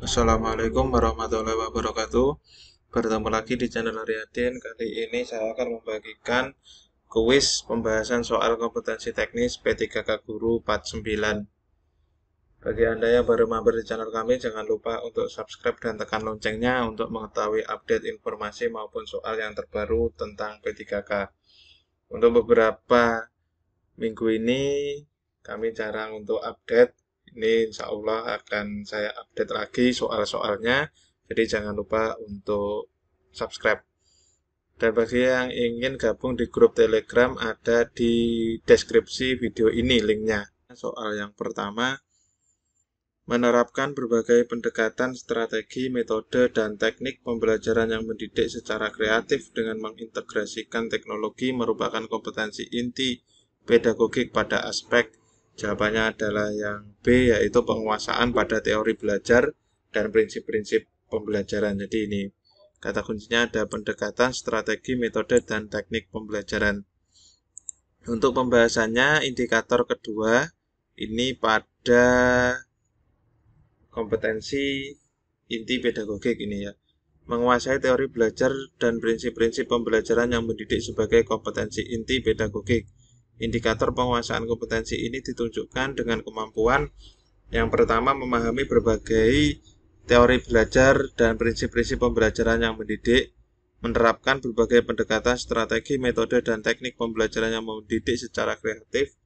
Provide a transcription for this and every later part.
Assalamualaikum warahmatullahi wabarakatuh. Bertemu lagi di channel Aryadin. Kali ini saya akan membagikan kuis pembahasan soal kompetensi teknis P3K Guru Part 9. Bagi Anda yang baru mampir di channel kami, jangan lupa untuk subscribe dan tekan loncengnya untuk mengetahui update informasi maupun soal yang terbaru tentang P3K. Untuk beberapa minggu ini kami jarang untuk update. Ini insya Allah akan saya update lagi soal-soalnya. Jadi jangan lupa untuk subscribe. Dan bagi yang ingin gabung di grup Telegram, ada di deskripsi video ini linknya. Soal yang pertama, menerapkan berbagai pendekatan, strategi, metode, dan teknik pembelajaran yang mendidik secara kreatif dengan mengintegrasikan teknologi merupakan kompetensi inti pedagogik pada aspek. Jawabannya adalah yang B, yaitu penguasaan pada teori belajar dan prinsip-prinsip pembelajaran. Jadi ini kata kuncinya ada pendekatan, strategi, metode, dan teknik pembelajaran. Untuk pembahasannya, indikator kedua ini pada kompetensi inti pedagogik ini ya. Menguasai teori belajar dan prinsip-prinsip pembelajaran yang mendidik sebagai kompetensi inti pedagogik. Indikator penguasaan kompetensi ini ditunjukkan dengan kemampuan yang pertama memahami berbagai teori belajar dan prinsip-prinsip pembelajaran yang mendidik, menerapkan berbagai pendekatan, strategi, metode, dan teknik pembelajaran yang mendidik secara kreatif.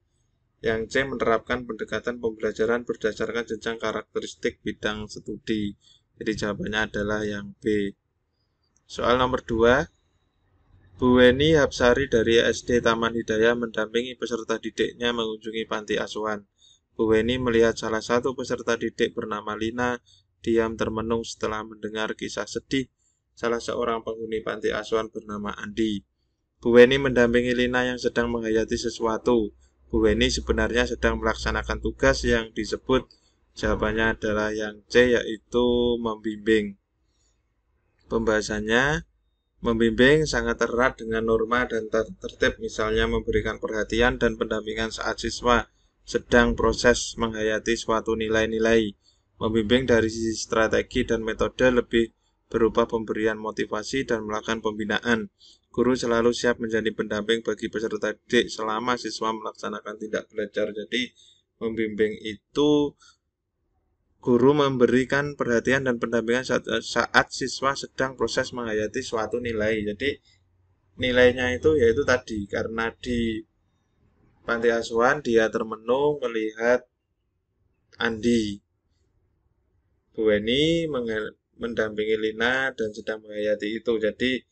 Yang C, menerapkan pendekatan pembelajaran berdasarkan jenjang karakteristik bidang studi. Jadi jawabannya adalah yang B. Soal nomor 2, Bu Weni Hapsari dari SD Taman Hidayah mendampingi peserta didiknya mengunjungi panti asuhan. Bu Weni melihat salah satu peserta didik bernama Lina diam termenung setelah mendengar kisah sedih salah seorang penghuni panti asuhan bernama Andi. Bu Weni mendampingi Lina yang sedang menghayati sesuatu. Bu Weni sebenarnya sedang melaksanakan tugas yang disebut. Jawabannya adalah yang C, yaitu membimbing. Pembahasannya, membimbing sangat erat dengan norma dan tertib, misalnya memberikan perhatian dan pendampingan saat siswa sedang proses menghayati suatu nilai-nilai. Membimbing dari sisi strategi dan metode lebih berupa pemberian motivasi dan melakukan pembinaan. Guru selalu siap menjadi pendamping bagi peserta didik selama siswa melaksanakan tindak belajar. Jadi membimbing itu guru memberikan perhatian dan pendampingan saat siswa sedang proses menghayati suatu nilai. Jadi nilainya itu yaitu tadi, karena di panti asuhan dia termenung melihat Andi. Bu Weni mendampingi Lina dan sedang menghayati itu. Jadi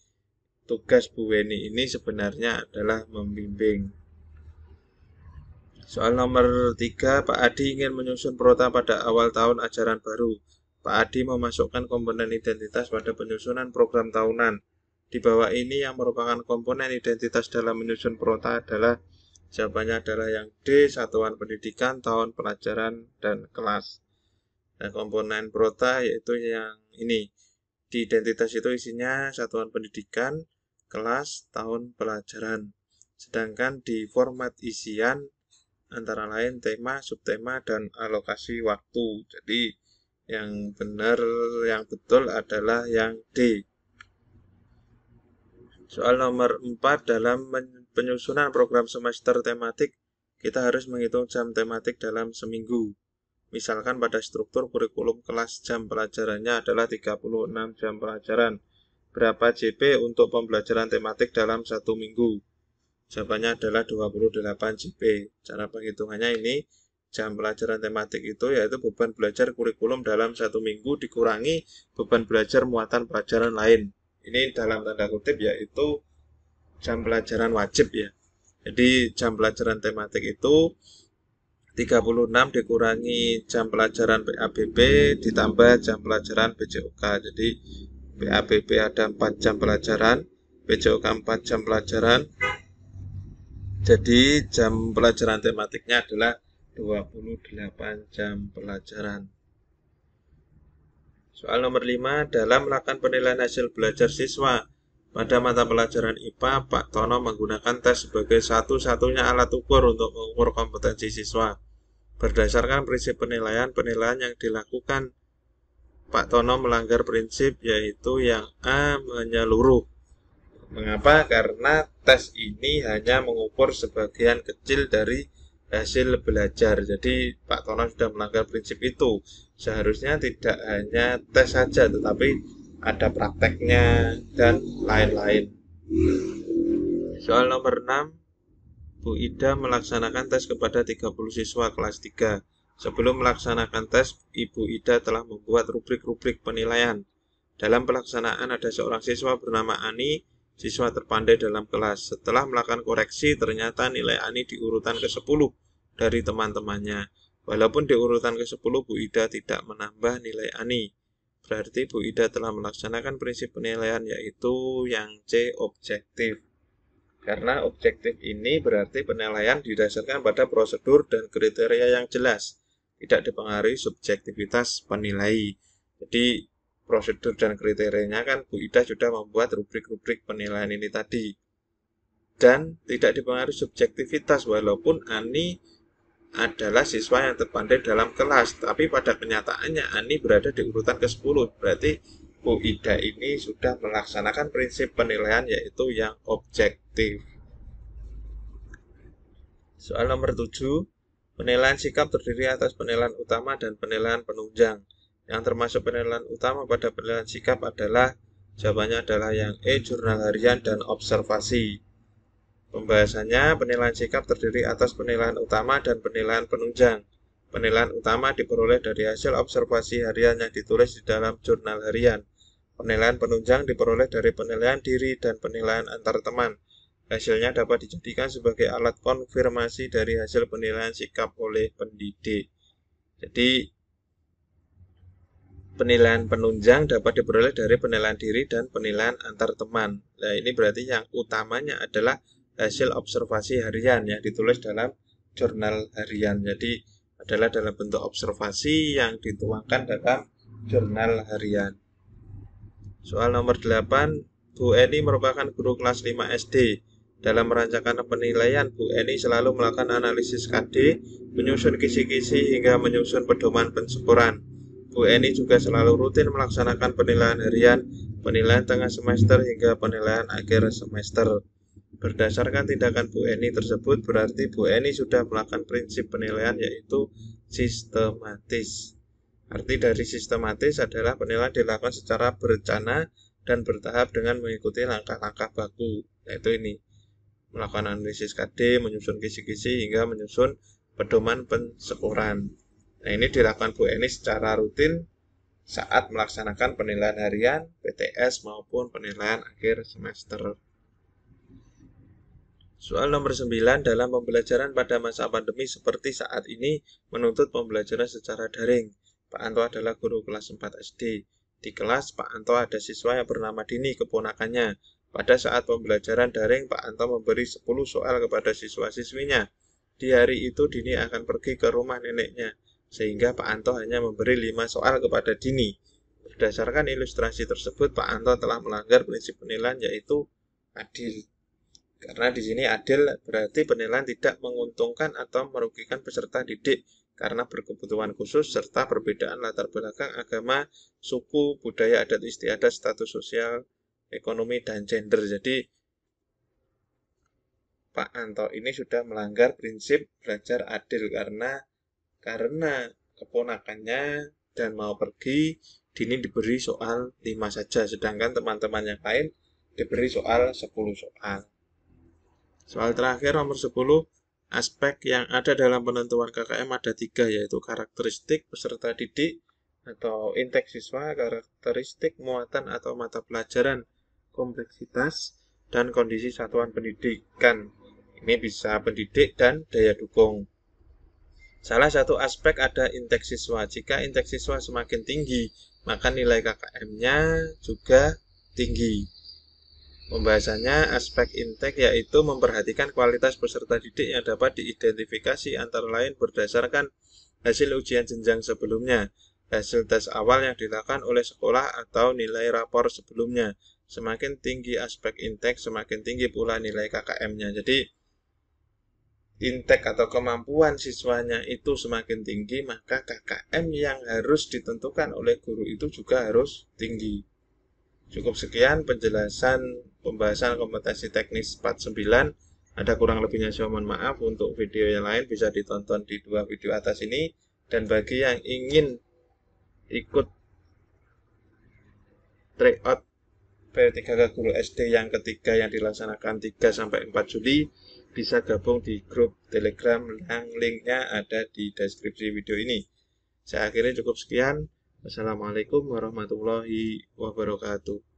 tugas Bu Weni ini sebenarnya adalah membimbing. Soal nomor 3, Pak Adi ingin menyusun prota pada awal tahun ajaran baru. Pak Adi memasukkan komponen identitas pada penyusunan program tahunan. Di bawah ini yang merupakan komponen identitas dalam menyusun prota adalah, jawabannya adalah yang D, satuan pendidikan, tahun pelajaran, dan kelas. Nah, komponen prota yaitu yang ini. Di identitas itu isinya satuan pendidikan, kelas, tahun pelajaran. Sedangkan di format isian antara lain tema, subtema, dan alokasi waktu. Jadi yang benar, yang betul adalah yang D. Soal nomor 4, dalam penyusunan program semester tematik, kita harus menghitung jam tematik dalam seminggu. Misalkan pada struktur kurikulum kelas jam pelajarannya adalah 36 jam pelajaran. Berapa JP untuk pembelajaran tematik dalam satu minggu? Jawabannya adalah 28 JP. Cara penghitungannya ini, jam pelajaran tematik itu yaitu beban belajar kurikulum dalam satu minggu dikurangi beban belajar muatan pelajaran lain. Ini dalam tanda kutip yaitu jam pelajaran wajib ya. Jadi jam pelajaran tematik itu 36 dikurangi jam pelajaran PABB ditambah jam pelajaran PJOK. Jadi PABB ada 4 jam pelajaran, PJOK 4 jam pelajaran. Jadi jam pelajaran tematiknya adalah 28 jam pelajaran. Soal nomor 5, dalam melakukan penilaian hasil belajar siswa pada mata pelajaran IPA, Pak Tono menggunakan tes sebagai satu-satunya alat ukur untuk mengukur kompetensi siswa. Berdasarkan prinsip penilaian yang dilakukan Pak Tono melanggar prinsip, yaitu yang A, menyeluruh. Mengapa? Karena tes ini hanya mengukur sebagian kecil dari hasil belajar. Jadi Pak Tono sudah melanggar prinsip itu. Seharusnya tidak hanya tes saja, tetapi ada prakteknya dan lain-lain. Soal nomor 6, Bu Ida melaksanakan tes kepada 30 siswa kelas 3. Sebelum melaksanakan tes, Ibu Ida telah membuat rubrik-rubrik penilaian. Dalam pelaksanaan ada seorang siswa bernama Ani, siswa terpandai dalam kelas. Setelah melakukan koreksi, ternyata nilai Ani di urutan ke-10 dari teman-temannya. Walaupun di urutan ke-10, Bu Ida tidak menambah nilai Ani. Berarti Bu Ida telah melaksanakan prinsip penilaian, yaitu yang C, objektif. Karena objektif ini berarti penilaian didasarkan pada prosedur dan kriteria yang jelas, tidak dipengaruhi subjektivitas penilai. Jadi prosedur dan kriterianya kan Bu Ida sudah membuat rubrik-rubrik penilaian ini tadi. Dan tidak dipengaruhi subjektivitas, walaupun Ani adalah siswa yang terpandai dalam kelas, tapi pada kenyataannya Ani berada di urutan ke-10. Berarti Bu Ida ini sudah melaksanakan prinsip penilaian, yaitu yang objektif. Soal nomor 7, penilaian sikap terdiri atas penilaian utama dan penilaian penunjang. Yang termasuk penilaian utama pada penilaian sikap adalah, jawabannya adalah yang E, jurnal harian dan observasi. Pembahasannya, penilaian sikap terdiri atas penilaian utama dan penilaian penunjang. Penilaian utama diperoleh dari hasil observasi harian yang ditulis di dalam jurnal harian. Penilaian penunjang diperoleh dari penilaian diri dan penilaian antar teman. Hasilnya dapat dijadikan sebagai alat konfirmasi dari hasil penilaian sikap oleh pendidik. Jadi, penilaian penunjang dapat diperoleh dari penilaian diri dan penilaian antar teman. Nah, ini berarti yang utamanya adalah hasil observasi harian yang ditulis dalam jurnal harian. Jadi, adalah dalam bentuk observasi yang dituangkan dalam jurnal harian. Soal nomor 8, Bu Eni merupakan guru kelas 5 SD. Dalam merancangkan penilaian, Bu Eni selalu melakukan analisis KD, menyusun kisi-kisi hingga menyusun pedoman pensyukuran. Bu Eni juga selalu rutin melaksanakan penilaian harian, penilaian tengah semester hingga penilaian akhir semester. Berdasarkan tindakan Bu Eni tersebut, berarti Bu Eni sudah melakukan prinsip penilaian, yaitu sistematis. Arti dari sistematis adalah penilaian dilakukan secara berencana dan bertahap dengan mengikuti langkah-langkah baku, yaitu ini, melakukan analisis KD, menyusun kisi-kisi, hingga menyusun pedoman pensyukuran. Nah, ini dilakukan Bu Eni secara rutin saat melaksanakan penilaian harian, PTS, maupun penilaian akhir semester. Soal nomor 9, dalam pembelajaran pada masa pandemi seperti saat ini menuntut pembelajaran secara daring. Pak Anto adalah guru kelas 4 SD. Di kelas, Pak Anto ada siswa yang bernama Dini, keponakannya. Pada saat pembelajaran daring, Pak Anto memberi 10 soal kepada siswa-siswinya. Di hari itu, Dini akan pergi ke rumah neneknya, sehingga Pak Anto hanya memberi 5 soal kepada Dini. Berdasarkan ilustrasi tersebut, Pak Anto telah melanggar prinsip penilaian, yaitu adil. Karena di sini adil berarti penilaian tidak menguntungkan atau merugikan peserta didik karena berkebutuhan khusus serta perbedaan latar belakang agama, suku, budaya, adat istiadat, status sosial, ekonomi, dan gender. Jadi Pak Anto ini sudah melanggar prinsip belajar adil karena keponakannya dan mau pergi, Dini diberi soal 5 saja, sedangkan teman-teman yang lain diberi soal 10 soal. Soal terakhir nomor 10, aspek yang ada dalam penentuan KKM ada 3, yaitu karakteristik peserta didik atau intake siswa, karakteristik muatan atau mata pelajaran, kompleksitas, dan kondisi satuan pendidikan. Ini bisa pendidik dan daya dukung. Salah satu aspek ada intake siswa. Jika intake siswa semakin tinggi, maka nilai KKM-nya juga tinggi. Pembahasannya, aspek intake yaitu memperhatikan kualitas peserta didik yang dapat diidentifikasi antara lain berdasarkan hasil ujian jenjang sebelumnya, hasil tes awal yang dilakukan oleh sekolah atau nilai rapor sebelumnya. Semakin tinggi aspek intake, semakin tinggi pula nilai KKM-nya. Jadi, intake atau kemampuan siswanya itu semakin tinggi, maka KKM yang harus ditentukan oleh guru itu juga harus tinggi. Cukup sekian penjelasan pembahasan kompetensi teknis part 9. Ada kurang lebihnya saya mohon maaf. Untuk video yang lain bisa ditonton di 2 video atas ini. Dan bagi yang ingin ikut tryout P3K Guru SD yang ketiga yang dilaksanakan 3-4 Juli, bisa gabung di grup Telegram yang linknya ada di deskripsi video ini. Saya akhirnya cukup sekian. Wassalamualaikum warahmatullahi wabarakatuh.